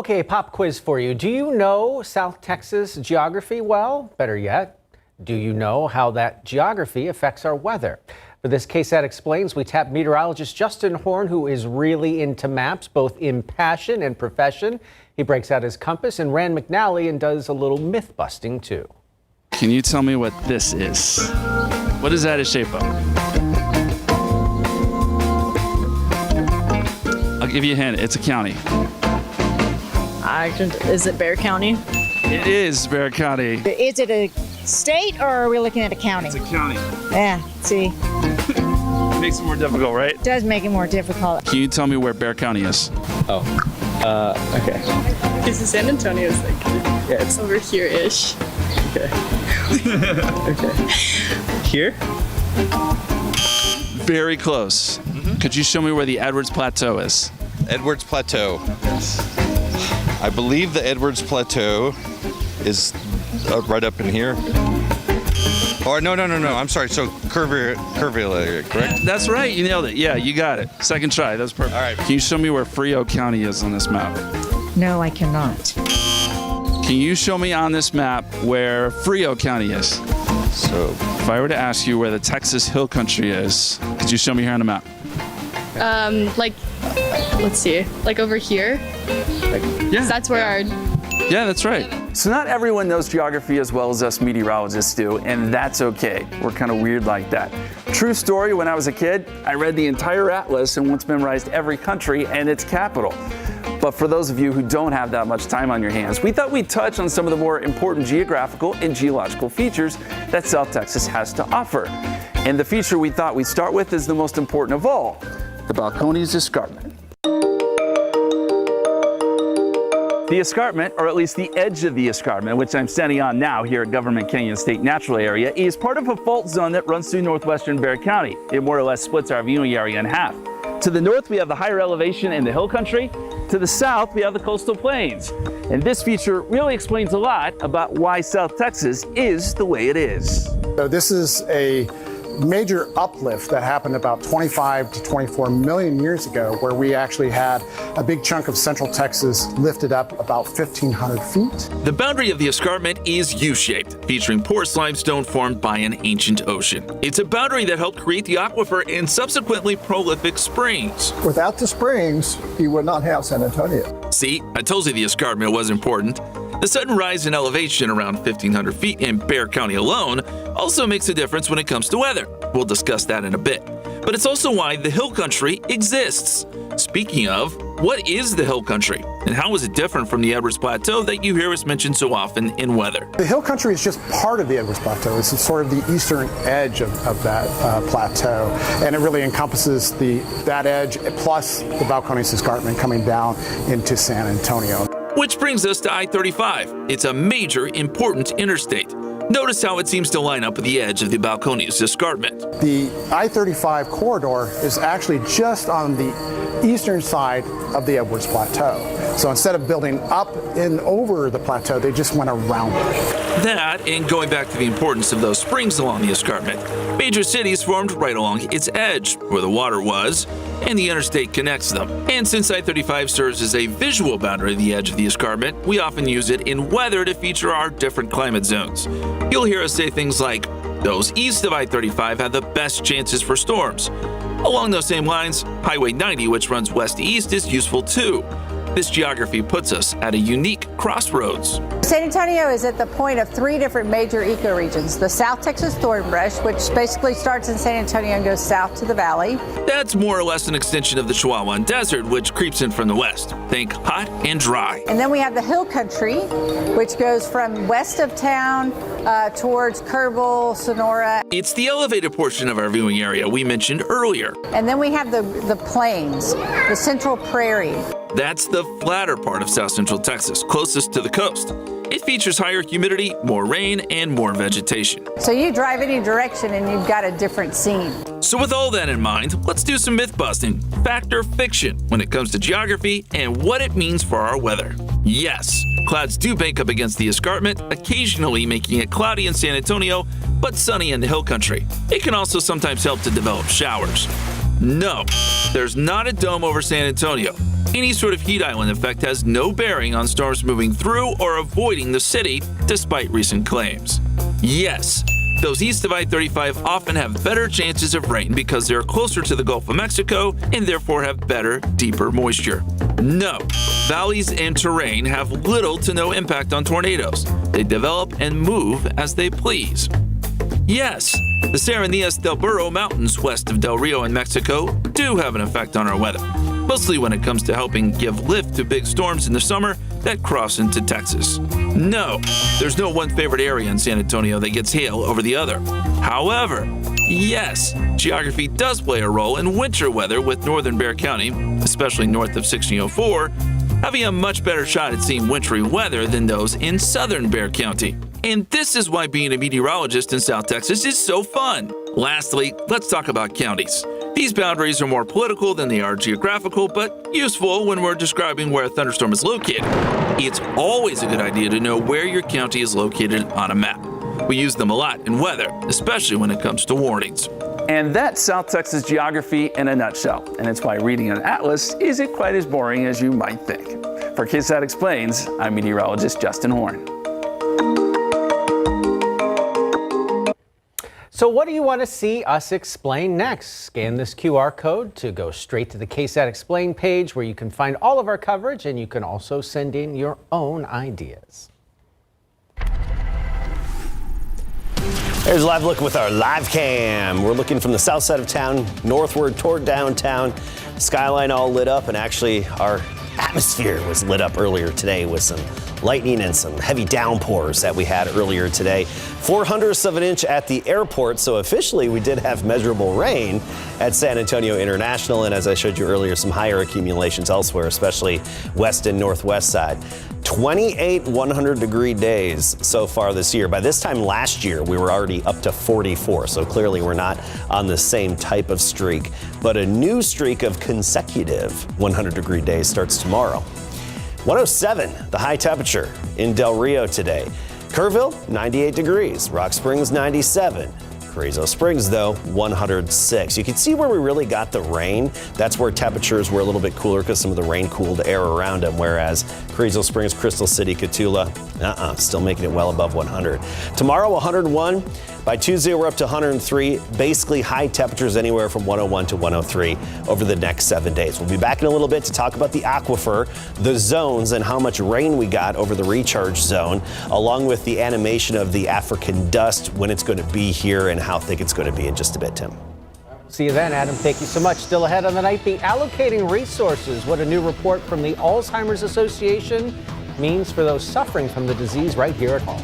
Okay, pop quiz for you. Do you know South Texas geography well? Better yet, do you know how that geography affects our weather? For this KSAT Explains, we tap meteorologist Justin Horn, who is really into maps, both in passion and profession. He breaks out his compass, and Rand McNally and does a little myth busting too. Can you tell me what this is? What is that a shape of? I'll give you a hint. It's a county. Is it Bexar County? It is Bexar County. Is it a state or are we looking at a county? It's a county. Yeah, see. It makes it more difficult, right? It does make it more difficult. Can you tell me where Bexar County is? Okay. Because San Antonio is like, Yeah, it's over here-ish. okay. Okay. Here? Very close. Could you show me where the Edwards Plateau is? Edwards Plateau. I believe the Edwards Plateau is right up in here. Or no. I'm sorry. So Kerrville area, correct? That's right. You nailed it. Yeah, you got it. Second try. That was perfect. All right. Can you show me where Frio County is on this map? No, I cannot. Can you show me on this map where Frio County is? So If I were to ask you where the Texas Hill Country is, could you show me here on the map? Like, let's see, like over here. Yeah. That's where our Yeah, that's right. So not everyone knows geography as well as us meteorologists do, and that's okay. We're kind of weird like that. True story, when I was a kid, I read the entire atlas and once memorized every country and its capital. But for those of you who don't have that much time on your hands, we thought we'd touch on some of the more important geographical and geological features that South Texas has to offer. And the feature we thought we'd start with is the most important of all, the Balcones Escarpment. The escarpment, or at least the edge of the escarpment, which I'm standing on now here at Government Canyon State Natural Area, is part of a fault zone that runs through northwestern Bexar County. It more or less splits our viewing area in half. To the north, we have the higher elevation in the hill country. To the south, we have the coastal plains. And this feature really explains a lot about why South Texas is the way it is. So this is a major uplift that happened about 25 to 24 million years ago, where we actually had a big chunk of central Texas lifted up about 1,500 feet. The boundary of the escarpment is U-shaped, featuring porous limestone formed by an ancient ocean. It's a boundary that helped create the aquifer and subsequently prolific springs. Without the springs, you would not have San Antonio. See, I told you the escarpment was important. The sudden rise in elevation around 1,500 feet in Bexar County alone also makes a difference when it comes to weather. We'll discuss that in a bit. But it's also why the hill country exists. Speaking of, what is the hill country? And how is it different from the Edwards Plateau that you hear us mention so often in weather? The hill country is just part of the Edwards Plateau. It's sort of the eastern edge of that plateau. And it really encompasses that edge plus the Balcones Escarpment coming down into San Antonio. Which brings us to I-35. It's a major, important interstate. Notice how it seems to line up with the edge of the Balcones Escarpment. The I-35 corridor is actually just on the eastern side of the Edwards Plateau. So instead of building up and over the plateau, they just went around it. That, and going back to the importance of those springs along the escarpment, major cities formed right along its edge, where the water was, and the interstate connects them. And since I-35 serves as a visual boundary of the edge of the escarpment, we often use it in weather to feature our different climate zones. You'll hear us say things like, those east of I-35 have the best chances for storms. Along those same lines, Highway 90, which runs west to east, is useful too. This geography puts us at a unique crossroads. San Antonio is at the point of three different major ecoregions. The South Texas thornbrush, which basically starts in San Antonio and goes south to the valley. That's more or less an extension of the Chihuahuan Desert, which creeps in from the west. Think hot and dry. And then we have the hill country, which goes from west of town towards Kerrville, Sonora. It's the elevated portion of our viewing area we mentioned earlier. And then we have the plains, the central prairie. That's the flatter part of south central Texas, closest to the coast. It features higher humidity, more rain, and more vegetation. So you drive any direction and you've got a different scene. So with all that in mind, let's do some myth busting, fact or fiction, when it comes to geography and what it means for our weather. Yes, clouds do bank up against the escarpment, occasionally making it cloudy in San Antonio, but sunny in the hill country. It can also sometimes help to develop showers. No, there's not a dome over San Antonio. Any sort of heat island effect has no bearing on storms moving through or avoiding the city, despite recent claims. Yes, those east of I-35 often have better chances of rain because they're closer to the Gulf of Mexico and therefore have better, deeper moisture. No, valleys and terrain have little to no impact on tornadoes. They develop and move as they please. Yes, the Serranías del Burro Mountains west of Del Rio in Mexico do have an effect on our weather, mostly when it comes to helping give lift to big storms in the summer that cross into Texas. No, there's no one favorite area in San Antonio that gets hail over the other. However, yes, geography does play a role in winter weather, with northern Bexar County, especially north of 1604, having a much better shot at seeing wintry weather than those in southern Bexar County. And this is why being a meteorologist in South Texas is so fun. Lastly, let's talk about counties. These boundaries are more political than they are geographical, but useful when we're describing where a thunderstorm is located. It's always a good idea to know where your county is located on a map. We use them a lot in weather, especially when it comes to warnings. And that's South Texas geography in a nutshell. And it's why reading an atlas isn't quite as boring as you might think. For KSAT Explains, I'm meteorologist Justin Horn. So what do you want to see us explain next? Scan this QR code to go straight to the KSAT Explain page, where you can find all of our coverage, and you can also send in your own ideas. Here's a live look with our live cam. We're looking from the south side of town northward toward downtown. Skyline all lit up, and actually our atmosphere was lit up earlier today with some lightning and some heavy downpours that we had earlier today. 0.04 of an inch at the airport, so officially we did have measurable rain at San Antonio International, and as I showed you earlier, some higher accumulations elsewhere, especially west and northwest side. 28 100-degree days so far this year. By this time last year, we were already up to 44, so clearly we're not on the same type of streak. But a new streak of consecutive 100-degree days starts tomorrow. 107, the high temperature in Del Rio today. Kerrville, 98 degrees. Rock Springs, 97. Carrizo Springs, though, 106. You can see where we really got the rain. That's where temperatures were a little bit cooler because some of the rain cooled air around them, whereas Carrizo Springs, Crystal City, Cotulla, still making it well above 100. Tomorrow, 101. By Tuesday, we're up to 103. Basically, high temperatures anywhere from 101 to 103 over the next 7 days. We'll be back in a little bit to talk about the aquifer, the zones, and how much rain we got over the recharge zone, along with the animation of the African dust, when it's going to be here and how thick it's going to be in just a bit, Tim. See you then, Adam. Thank you so much. Still ahead on the Nightbeat, allocating resources. What a new report from the Alzheimer's Association means for those suffering from the disease right here at home.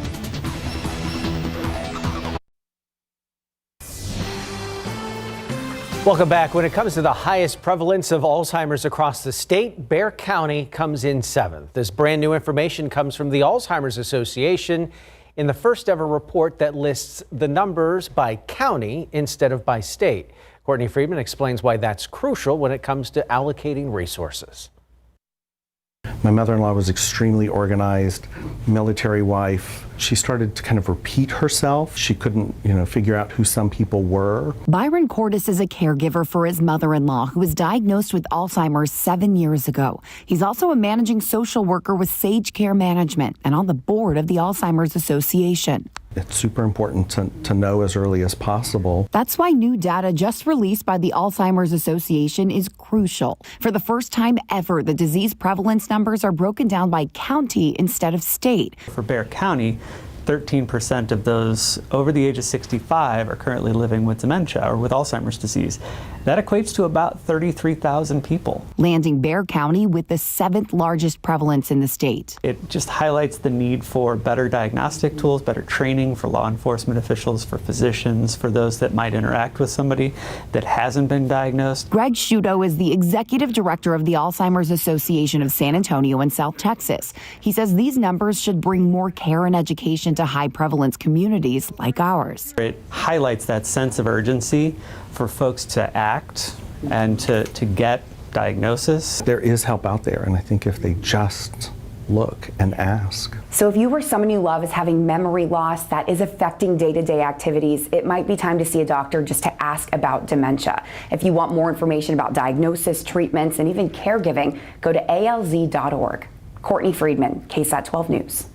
Welcome back. When it comes to the highest prevalence of Alzheimer's across the state, Bexar County comes in 7th. This brand new information comes from the Alzheimer's Association in the first ever report that lists the numbers by county instead of by state. Courtney Friedman explains why that's crucial when it comes to allocating resources. My mother-in-law was extremely organized, military wife. She started to kind of repeat herself. She couldn't, figure out who some people were. Byron Cordes is a caregiver for his mother-in-law, who was diagnosed with Alzheimer's 7 years ago. He's also a managing social worker with Sage Care Management and on the board of the Alzheimer's Association. It's super important to know as early as possible. That's why new data just released by the Alzheimer's Association is crucial. For the first time ever, the disease prevalence numbers are broken down by county instead of state. For Bexar County, 13% of those over the age of 65 are currently living with dementia or with Alzheimer's disease. That equates to about 33,000 people. Landing Bexar County with the 7th largest prevalence in the state. It just highlights the need for better diagnostic tools, better training for law enforcement officials, for physicians, for those that might interact with somebody that hasn't been diagnosed. Greg Shudo is the executive director of the Alzheimer's Association of San Antonio and South Texas. He says these numbers should bring more care and education to high prevalence communities like ours. It highlights that sense of urgency for folks to act and to get diagnosis. There is help out there, and I think if they just look and ask. So if you or someone you love is having memory loss that is affecting day-to-day activities, it might be time to see a doctor just to ask about dementia. If you want more information about diagnosis, treatments, and even caregiving, go to alz.org. Courtney Friedman, KSAT 12 News.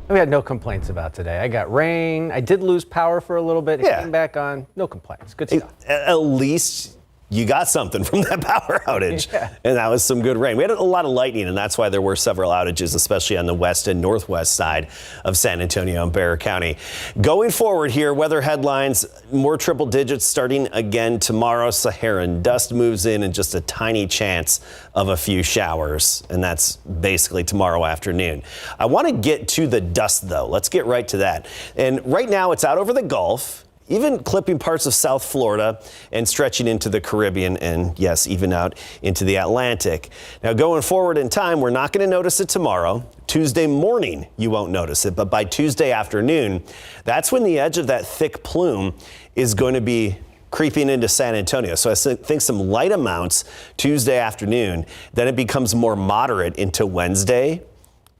We had no complaints about today. I got rain. I did lose power for a little bit. It came back on. No complaints. Good stuff. At least you got something from that power outage. And that was some good rain. We had a lot of lightning, and that's why there were several outages, especially on the west and northwest side of San Antonio and Bexar County. Going forward here, weather headlines, more triple digits starting again tomorrow. Saharan dust moves in and just a tiny chance of a few showers, and that's basically tomorrow afternoon. I want to get to the dust, though. Let's get right to that. And right now, it's out over the Gulf, even clipping parts of South Florida and stretching into the Caribbean and, yes, even out into the Atlantic. Now, going forward in time, we're not going to notice it tomorrow. Tuesday morning, you won't notice it. But by Tuesday afternoon, that's when the edge of that thick plume is going to be creeping into San Antonio. So I think some light amounts Tuesday afternoon. Then it becomes more moderate into Wednesday,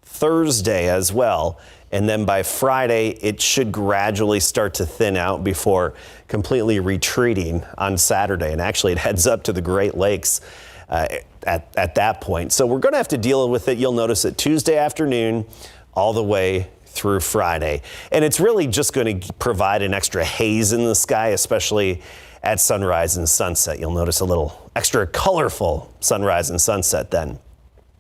Thursday as well. And then by Friday, it should gradually start to thin out before completely retreating on Saturday. And actually, it heads up to the Great Lakes at that point. So we're going to have to deal with it. You'll notice it Tuesday afternoon all the way through Friday. And it's really just going to provide an extra haze in the sky, especially at sunrise and sunset. You'll notice a little extra colorful sunrise and sunset then.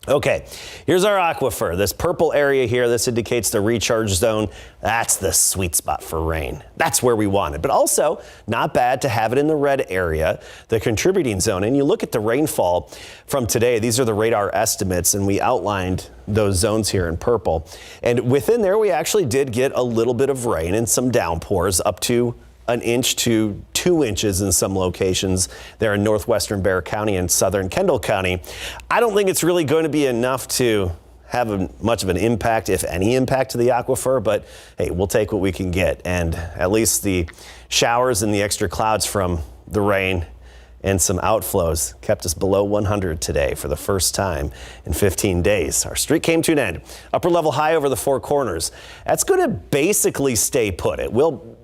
Okay, here's our aquifer. This purple area here, this indicates the recharge zone. That's the sweet spot for rain. That's where we want it. But also, not bad to have it in the red area, the contributing zone. And you look at the rainfall from today. These are the radar estimates, and we outlined those zones here in purple. And within there, we actually did get a little bit of rain and some downpours up to 1 inch to 2 inches in some locations there in northwestern Bexar County and southern Kendall County. I don't think it's really going to be enough to have much of an impact, if any impact, to the aquifer, but hey, we'll take what we can get. And at least the showers and the extra clouds from the rain and some outflows kept us below 100 today for the first time in 15 days. Our streak came to an end. Upper level high over the Four Corners. That's going to basically stay put. It will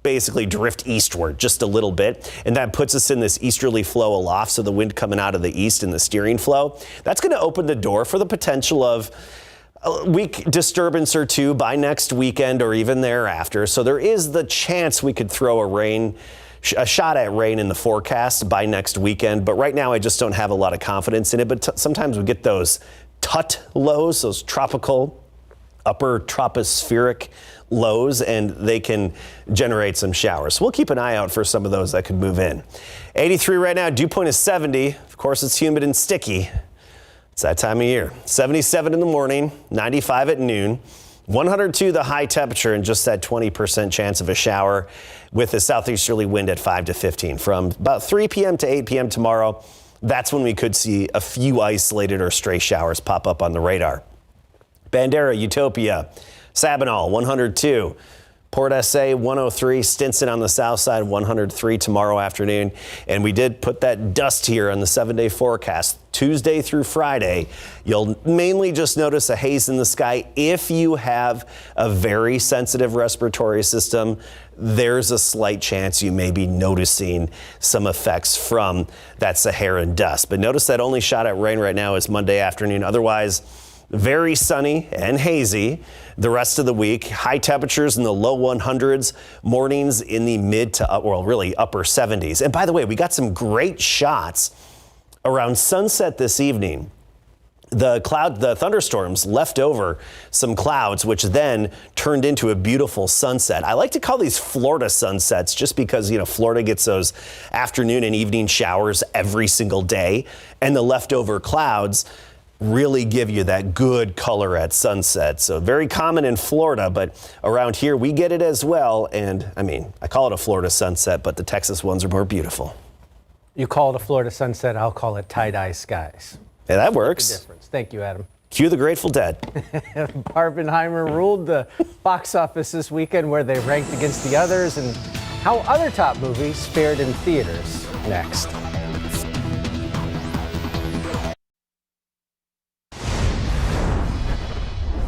basically drift eastward just a little bit, and that puts us in this easterly flow aloft, so the wind coming out of the east in the steering flow. That's going to open the door for the potential of a weak disturbance or two by next weekend or even thereafter. So there is the chance we could throw a shot at rain in the forecast by next weekend, but right now I just don't have a lot of confidence in it. But sometimes we get those tut lows, those tropical upper tropospheric lows, and they can generate some showers. So we'll keep an eye out for some of those that could move in. 83 right now, dew point is 70. Of course, it's humid and sticky. It's that time of year. 77 in the morning, 95 at noon, 102 the high temperature, and just that 20% chance of a shower with a southeasterly wind at 5 to 15. From about 3 p.m. to 8 p.m. tomorrow, that's when we could see a few isolated or stray showers pop up on the radar. Bandera, Utopia, Sabinal, 102. Port SA, 103. Stinson on the south side, 103 tomorrow afternoon. And we did put that dust here on the 7-day forecast. Tuesday through Friday, you'll mainly just notice a haze in the sky. If you have a very sensitive respiratory system, there's a slight chance you may be noticing some effects from that Saharan dust. But notice that only shot at rain right now is Monday afternoon. Otherwise, very sunny and hazy the rest of the week. High temperatures in the low 100s, mornings in the mid to really upper 70s. And by the way, we got some great shots around sunset this evening. The thunderstorms left over some clouds, which then turned into a beautiful sunset. I like to call these Florida sunsets just because, Florida gets those afternoon and evening showers every single day, and the leftover clouds really give you that good color at sunset. So very common in Florida, but around here we get it as well. And I call it a Florida sunset, but the Texas ones are more beautiful. You call it a Florida sunset, I'll call it tie-dye skies. Yeah, that works. That's the difference. Thank you, Adam. Cue the Grateful Dead. Barbenheimer ruled the box office this weekend, where they ranked against the others and how other top movies fared in theaters. Next.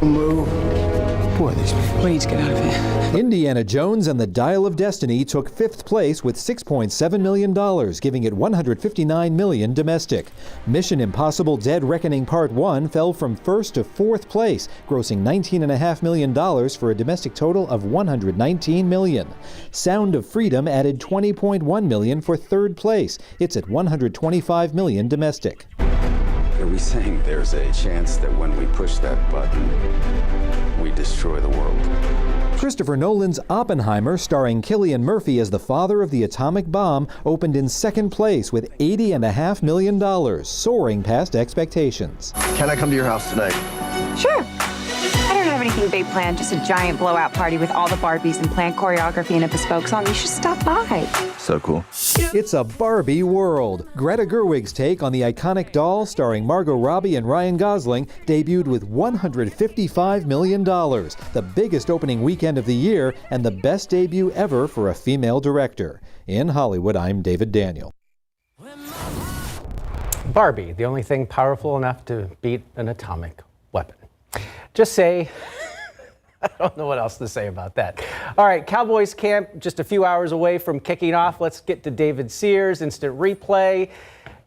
Move. Boy, these people. We need to get out of here. Indiana Jones and the Dial of Destiny took 5th place with $6.7 million, giving it $159 million domestic. Mission Impossible Dead Reckoning Part 1 fell from 1st to 4th place, grossing $19.5 million for a domestic total of $119 million. Sound of Freedom added $20.1 million for 3rd place. It's at $125 million domestic. Are we saying there's a chance that when we push that button, we destroy the world? Christopher Nolan's Oppenheimer, starring Cillian Murphy as the father of the atomic bomb, opened in 2nd place with $80.5 million, soaring past expectations. Can I come to your house tonight? Sure. I don't have anything big planned, just a giant blowout party with all the Barbies and planned choreography and a bespoke song. You should stop by. So cool. It's a Barbie world. Greta Gerwig's take on the iconic doll, starring Margot Robbie and Ryan Gosling, debuted with $155 million, the biggest opening weekend of the year and the best debut ever for a female director. In Hollywood, I'm David Daniel. Barbie, the only thing powerful enough to beat an atomic weapon. Just say, I don't know what else to say about that. All right, Cowboys camp just a few hours away from kicking off. Let's get to David Sears, instant replay.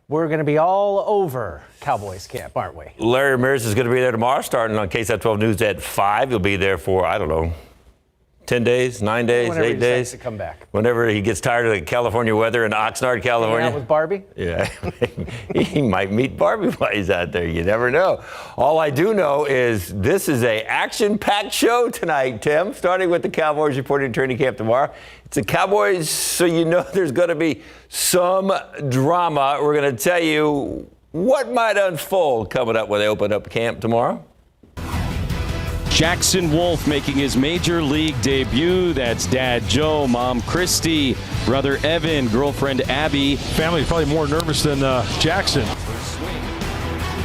We're going to be all over Cowboys camp, aren't we? Larry Ramirez is going to be there tomorrow, starting on KSAT12 News at 5. He'll be there for, I don't know, 10 days, 9 days, Whenever 8 days. To come back. Whenever he gets tired of the California weather in Oxnard, California. Hanging out with Barbie? Yeah, he might meet Barbie while he's out there. You never know. All I do know is this is a action-packed show tonight, Tim, starting with the Cowboys reporting training camp tomorrow. It's the Cowboys, so you know there's going to be some drama. We're going to tell you what might unfold coming up when they open up camp tomorrow. Jackson Wolf making his major league debut. That's Dad Joe, Mom Christy, brother Evan, girlfriend Abby. Family's probably more nervous than Jackson.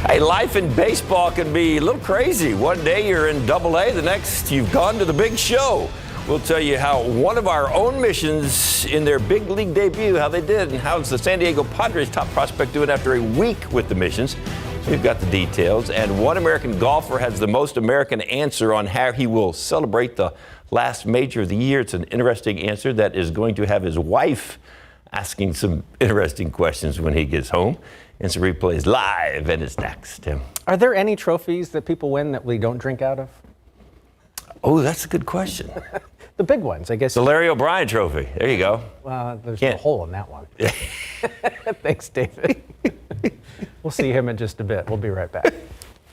Hey, life in baseball can be a little crazy. One day you're in Double-A, the next you've gone to the big show. We'll tell you how one of our own missions in their big league debut, how they did, and how's the San Diego Padres top prospect doing after a week with the missions. We've got the details, and one American golfer has the most American answer on how he will celebrate the last major of the year. It's an interesting answer that is going to have his wife asking some interesting questions when he gets home. Instant Replay is live, and it's next, Tim. Are there any trophies that people win that we don't drink out of? Oh, that's a good question. The big ones, I guess. The Larry O'Brien Trophy. There you go. There's a hole in that one. Thanks, David. We'll see him in just a bit. We'll be right back.